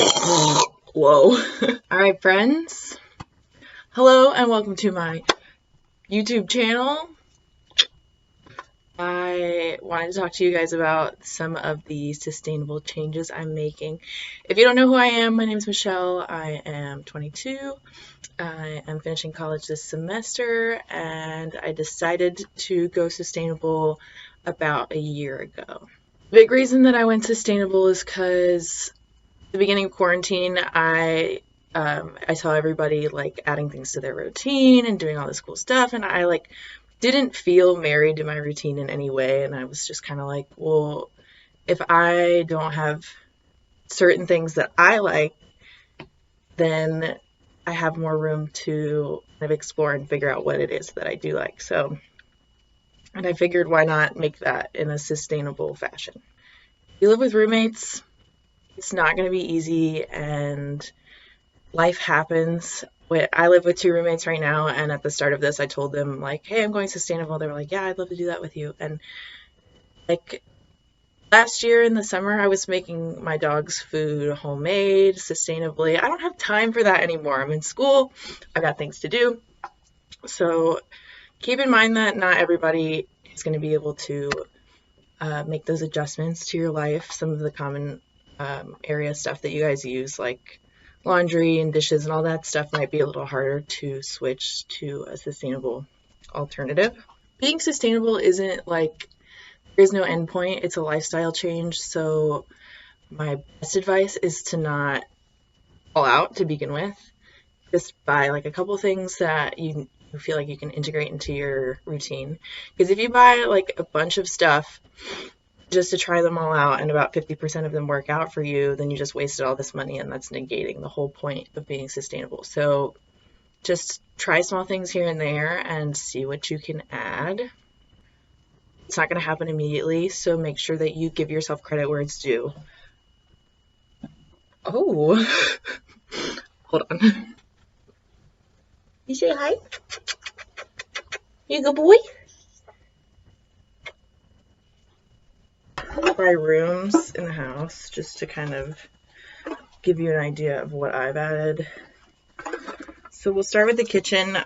Whoa. Alright, friends. Hello and welcome to my YouTube channel. I wanted to talk to you guys about some of the sustainable changes I'm making. If you don't know who I am, my name is Michelle. I am 22. I am finishing college this semester and I decided to go sustainable about a year ago. The big reason that I went sustainable is because the beginning of quarantine, I saw everybody like adding things to their routine and doing all this cool stuff, and I like didn't feel married to my routine in any way, and I was just kind of like, well, if I don't have certain things that I like, then I have more room to kind of explore and figure out what it is that I do like. So, and I figured why not make that in a sustainable fashion. If you live with roommates, it's not going to be easy and life happens. I live with two roommates right now, and at the start of this, I told them, like, hey, I'm going sustainable. They were like, yeah, I'd love to do that with you. And like last year in the summer, I was making my dog's food homemade, sustainably. I don't have time for that anymore. I'm in school, I got things to do. So keep in mind that not everybody is going to be able to make those adjustments to your life. Some of the common area stuff that you guys use, like laundry and dishes and all that stuff, might be a little harder to switch to a sustainable alternative. Being sustainable isn't like there's no end point, it's a lifestyle change. So my best advice is to not fall out to begin with. Just buy like a couple things that you feel like you can integrate into your routine. Because if you buy like a bunch of stuff just to try them all out and about 50% of them work out for you, then you just wasted all this money, and that's negating the whole point of being sustainable. So just try small things here and there and see what you can add. It's not going to happen immediately, so make sure that you give yourself credit where it's due. Oh, hold on. You say hi? You a good boy? By rooms in the house, just to kind of give you an idea of what I've added. So we'll start with the kitchen.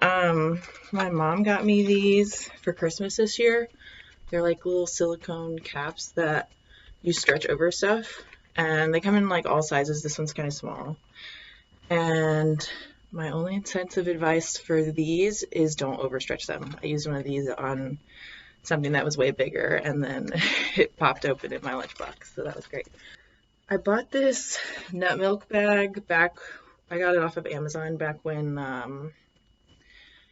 My mom got me these for Christmas this year. They're like little silicone caps that you stretch over stuff, and they come in like all sizes. This one's kind of small. And my only sense of advice for these is don't overstretch them. I used one of these on something that was way bigger, and then it popped open in my lunchbox, so that was great. I bought this nut milk bag back, I got it off of Amazon back when,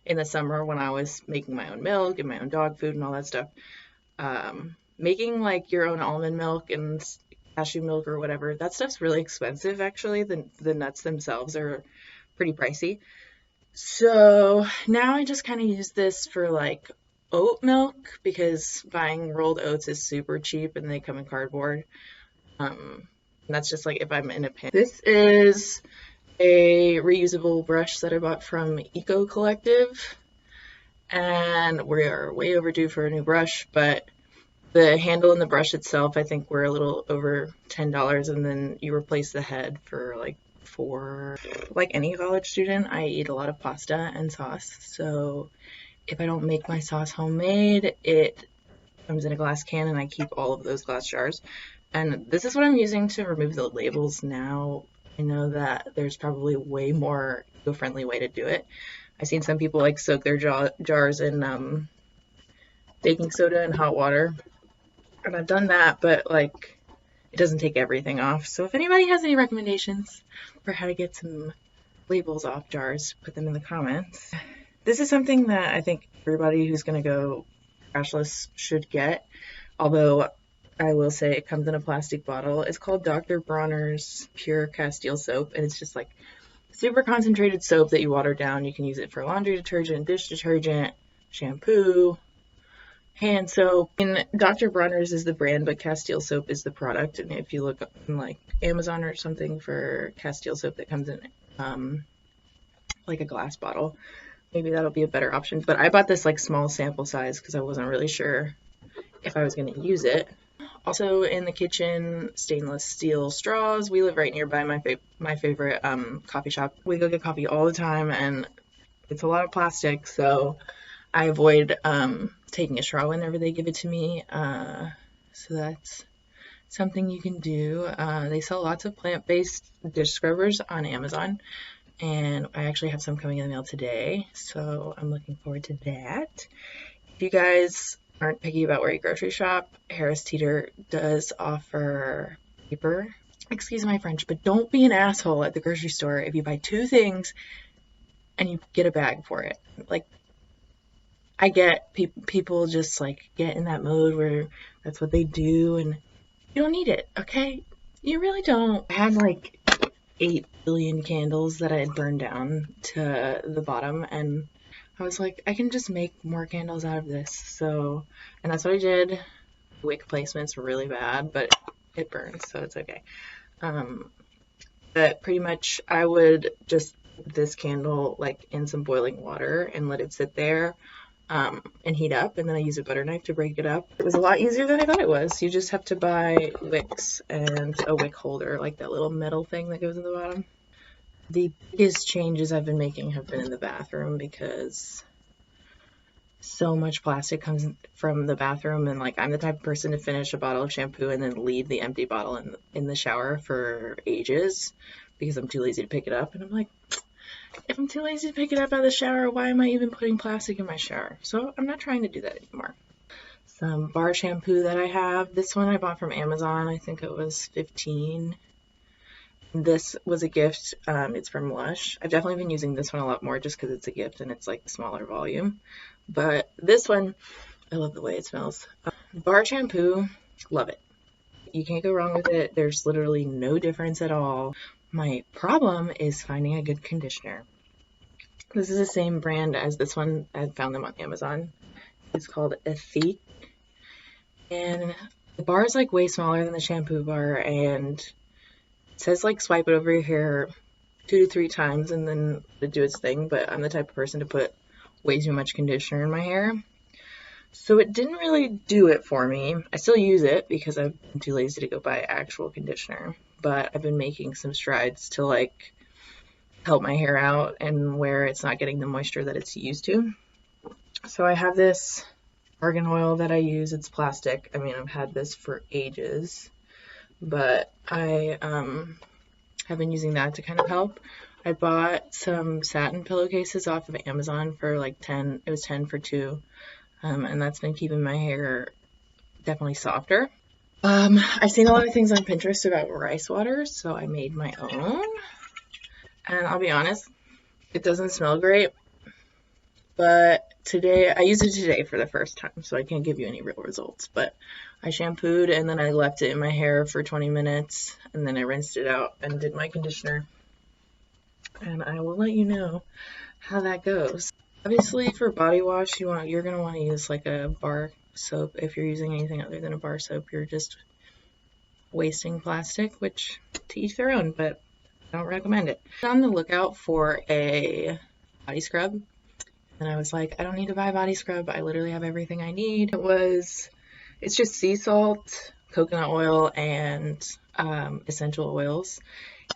in the summer when I was making my own milk and my own dog food and all that stuff. Making like your own almond milk and cashew milk or whatever, that stuff's really expensive actually. The nuts themselves are pretty pricey. So now I just kind of use this for like oat milk, because buying rolled oats is super cheap and they come in cardboard. And that's just like if I'm in a pinch. This is a reusable brush that I bought from Eco Collective, and we are way overdue for a new brush, but the handle and the brush itself, I think we're a little over $10, and then you replace the head for like like any college student, I eat a lot of pasta and sauce, so if I don't make my sauce homemade, it comes in a glass can and I keep all of those glass jars. And this is what I'm using to remove the labels now. I know that there's probably way more eco-friendly way to do it. I've seen some people like soak their jars in baking soda and hot water. And I've done that, but like it doesn't take everything off. So if anybody has any recommendations for how to get some labels off jars, put them in the comments. This is something that I think everybody who's going to go cashless should get, although I will say it comes in a plastic bottle. It's called Dr. Bronner's Pure Castile Soap, and it's just like super concentrated soap that you water down. You can use it for laundry detergent, dish detergent, shampoo, hand soap. And Dr. Bronner's is the brand, but Castile Soap is the product. And if you look on like Amazon or something for Castile Soap that comes in like a glass bottle, maybe that'll be a better option. But I bought this like small sample size because I wasn't really sure if I was going to use it. Also in the kitchen, stainless steel straws. We live right nearby my favorite coffee shop. We go get coffee all the time, and it's a lot of plastic, so I avoid taking a straw whenever they give it to me. So that's something you can do. They sell lots of plant-based dish scrubbers on Amazon, and I actually have some coming in the mail today, so I'm looking forward to that. If you guys aren't picky about where you grocery shop, Harris Teeter does offer paper. Excuse my French, but don't be an asshole at the grocery store if you buy 2 things and you get a bag for it. Like, I get people just like get in that mode where that's what they do, and you don't need it, okay? You really don't. I had like 8 billion candles that I had burned down to the bottom, and I was like, I can just make more candles out of this. So, and that's what I did. Wick placement's really bad, but it burns, so it's okay. But pretty much I would just put this candle like in some boiling water and let it sit there and heat up, and then I use a butter knife to break it up. It was a lot easier than I thought it was. You just have to buy wicks and a wick holder, like that little metal thing that goes in the bottom. The biggest changes I've been making have been in the bathroom, because so much plastic comes from the bathroom, and like I'm the type of person to finish a bottle of shampoo and then leave the empty bottle in the shower for ages because I'm too lazy to pick it up. And I'm like, if I'm too lazy to pick it up out of the shower, why am I even putting plastic in my shower? So I'm not trying to do that anymore. Some bar shampoo that I have. This one I bought from Amazon. I think it was $15. This was a gift. It's from Lush. I've definitely been using this one a lot more just because it's a gift and it's like smaller volume. But this one, I love the way it smells. Bar shampoo, love it. You can't go wrong with it. There's literally no difference at all. My problem is finding a good conditioner. This is the same brand as this one. I found them on Amazon. It's called Ethique. And the bar is like way smaller than the shampoo bar, and it says like swipe it over your hair 2 to 3 times and then to do its thing, but I'm the type of person to put way too much conditioner in my hair. So it didn't really do it for me. I still use it because I've been too lazy to go buy actual conditioner, but I've been making some strides to like help my hair out and where it's not getting the moisture that it's used to. So I have this argan oil that I use. It's plastic. I mean, I've had this for ages, but I have been using that to kind of help. I bought some satin pillowcases off of Amazon for like 10. It was 10 for 2. And that's been keeping my hair definitely softer. I've seen a lot of things on Pinterest about rice water, so I made my own. And I'll be honest, it doesn't smell great, but today, I used it today for the first time, so I can't give you any real results, but I shampooed and then I left it in my hair for 20 minutes, and then I rinsed it out and did my conditioner, and I will let you know how that goes. Obviously, for body wash, you're going to want to use like a bar soap. If you're using anything other than a bar soap, you're just wasting plastic, which to each their own, but I don't recommend it. I'm on the lookout for a body scrub, and I was like, I don't need to buy body scrub. I literally have everything I need. It's just sea salt, coconut oil, and essential oils.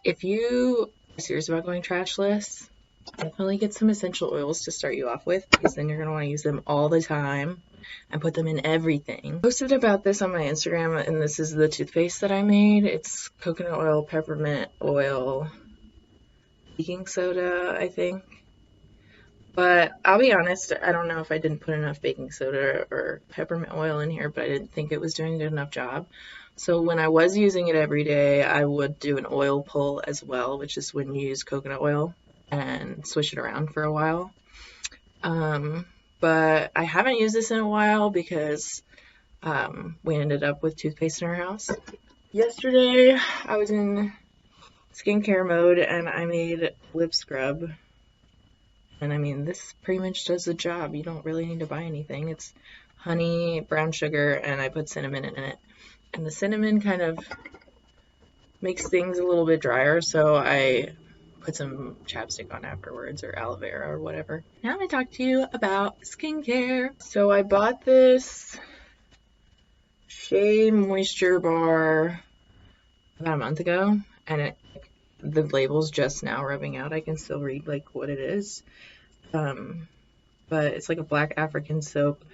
If you are serious about going trashless, definitely get some essential oils to start you off with, because then you're going to want to use them all the time and put them in everything. I posted about this on my Instagram, and this is the toothpaste that I made. It's coconut oil, peppermint oil, baking soda, I think. But I'll be honest, I don't know if I didn't put enough baking soda or peppermint oil in here, but I didn't think it was doing a good enough job. So when I was using it every day, I would do an oil pull as well, which is when you use coconut oil and switch it around for a while. But I haven't used this in a while because we ended up with toothpaste in our house. Yesterday I was in skincare mode and I made lip scrub, and I mean, this pretty much does the job. You don't really need to buy anything. It's honey, brown sugar, and I put cinnamon in it, and the cinnamon kind of makes things a little bit drier, so I put some chapstick on afterwards, or aloe vera or whatever. Now I'm going to talk to you about skincare. So I bought this Shea Moisture Bar about a month ago, and the label's just now rubbing out. I can still read like what it is. But it's like a black African soap.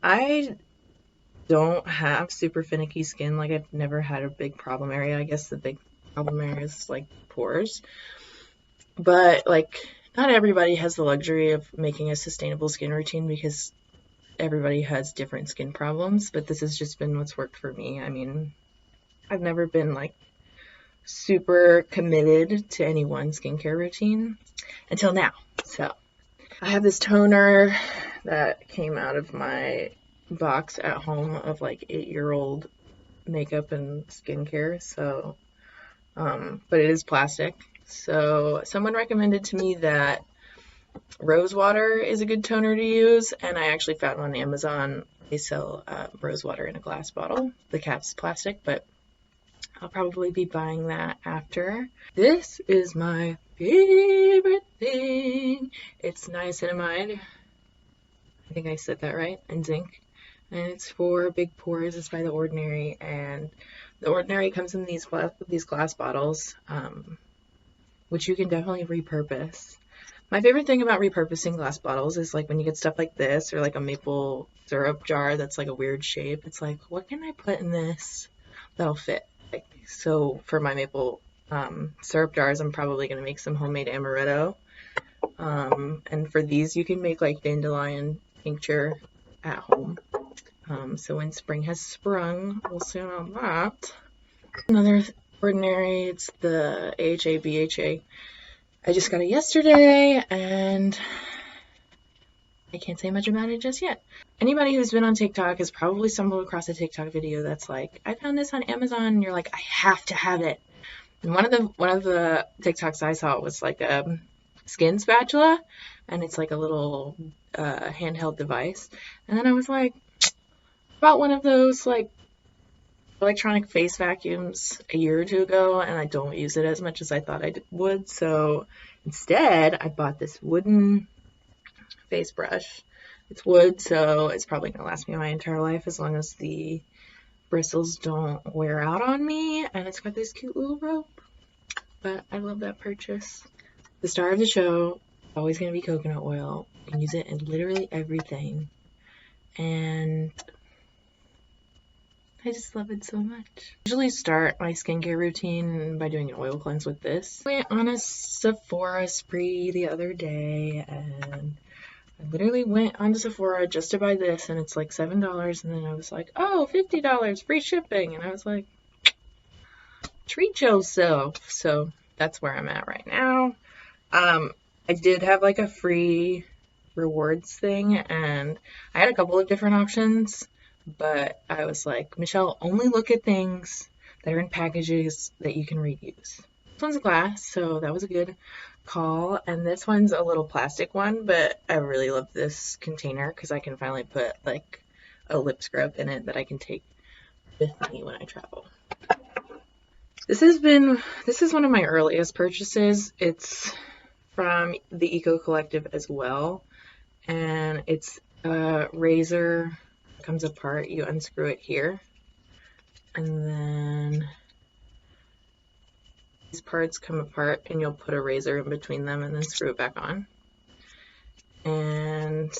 I don't have super finicky skin. Like, I've never had a big problem area. I guess the big problem area is like pores. But like, not everybody has the luxury of making a sustainable skin routine because everybody has different skin problems. But this has just been what's worked for me. I mean, I've never been like super committed to any one skincare routine until now. So I have this toner that came out of my box at home of like 8-year-old makeup and skincare. So, but it is plastic. So someone recommended to me that rose water is a good toner to use, and I actually found on Amazon they sell rose water in a glass bottle. The cap's plastic, but I'll probably be buying that after. This is my favorite thing. It's niacinamide. I think I said that right, and zinc. And it's for big pores. It's by The Ordinary, and The Ordinary comes in these glass bottles, which you can definitely repurpose. My favorite thing about repurposing glass bottles is like when you get stuff like this or like a maple syrup jar that's like a weird shape. It's like, what can I put in this that'll fit? Like, so for my maple syrup jars, I'm probably going to make some homemade amaretto. And for these, you can make like dandelion tincture at home. So when spring has sprung, we'll see on that. Another Ordinary, it's the AHA BHA. I just got it yesterday, and I can't say much about it just yet. Anybody who's been on TikTok has probably stumbled across a TikTok video that's like, I found this on Amazon, and you're like, I have to have it. And one of the TikToks I saw was like a skin spatula, and it's like a little handheld device. And then I was like, bought one of those like electronic face vacuums a year or two ago, and I don't use it as much as I thought I would. So instead, I bought this wooden face brush. It's wood, so it's probably gonna last me my entire life as long as the bristles don't wear out on me. And it's got this cute little rope. But I love that purchase. The star of the show, always gonna be coconut oil. You can use it in literally everything. And I just love it so much. I usually start my skincare routine by doing an oil cleanse with this. I went on a Sephora spree the other day, and I literally went onto Sephora just to buy this, and it's like $7, and then I was like, oh, $50, free shipping, and I was like, treat yourself. So that's where I'm at right now. I did have like a free rewards thing, and I had a couple of different options. But I was like, Michelle, only look at things that are in packages that you can reuse. This one's glass, so that was a good call. And this one's a little plastic one, but I really love this container because I can finally put like a lip scrub in it that I can take with me when I travel. This is one of my earliest purchases. It's from the Eco Collective as well. And it's a razor. Comes apart, you unscrew it here, and then these parts come apart, and you'll put a razor in between them and then screw it back on. And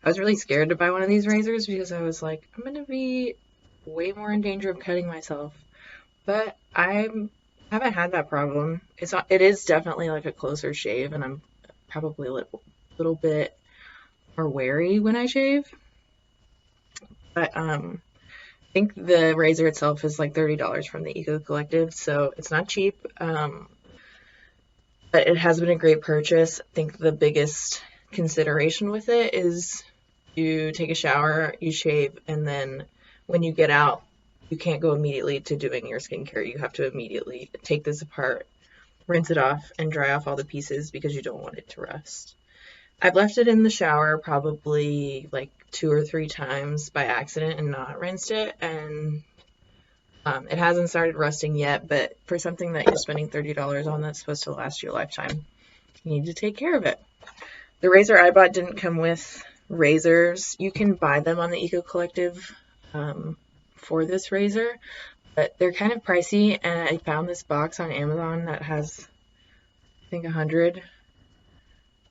I was really scared to buy one of these razors because I was like, I'm gonna be way more in danger of cutting myself, but I haven't had that problem. It is definitely like a closer shave, and I'm probably a little bit more wary when I shave. But I think the razor itself is like $30 from the Eco Collective, so it's not cheap. But it has been a great purchase. I think the biggest consideration with it is you take a shower, you shave, and then when you get out, you can't go immediately to doing your skincare. You have to immediately take this apart, rinse it off, and dry off all the pieces because you don't want it to rust. I've left it in the shower probably like 2 or 3 times by accident and not rinsed it, and it hasn't started rusting yet, but for something that you're spending $30 on that's supposed to last you a lifetime, you need to take care of it. The razor I bought didn't come with razors. You can buy them on the Eco Collective for this razor, but they're kind of pricey, and I found this box on Amazon that has, I think, 100.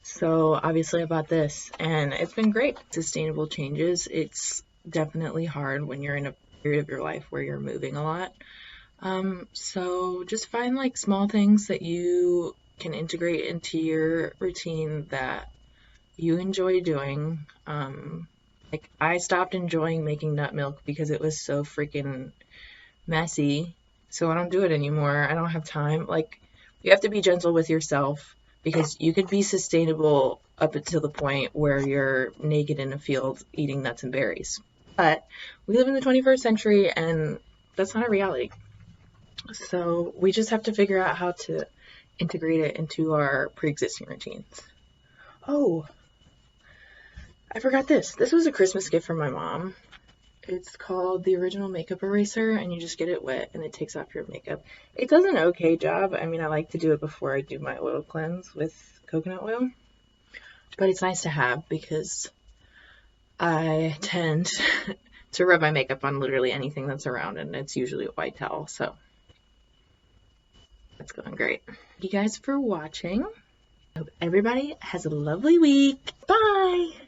So obviously I bought this, and it's been great. Sustainable changes. It's definitely hard when you're in a period of your life where you're moving a lot. So just find like small things that you can integrate into your routine that you enjoy doing. Like I stopped enjoying making nut milk because it was so freaking messy. So I don't do it anymore. I don't have time. Like, you have to be gentle with yourself, because you could be sustainable up until the point where you're naked in a field eating nuts and berries. But we live in the 21st century, and that's not a reality. So we just have to figure out how to integrate it into our pre-existing routines. Oh, I forgot this. This was a Christmas gift from my mom. It's called the Original Makeup Eraser, and you just get it wet and it takes off your makeup. It does an okay job. I mean, I like to do it before I do my oil cleanse with coconut oil, but it's nice to have because I tend to rub my makeup on literally anything that's around, and it's usually a white towel, so it's going great. Thank you guys for watching. I hope everybody has a lovely week. Bye!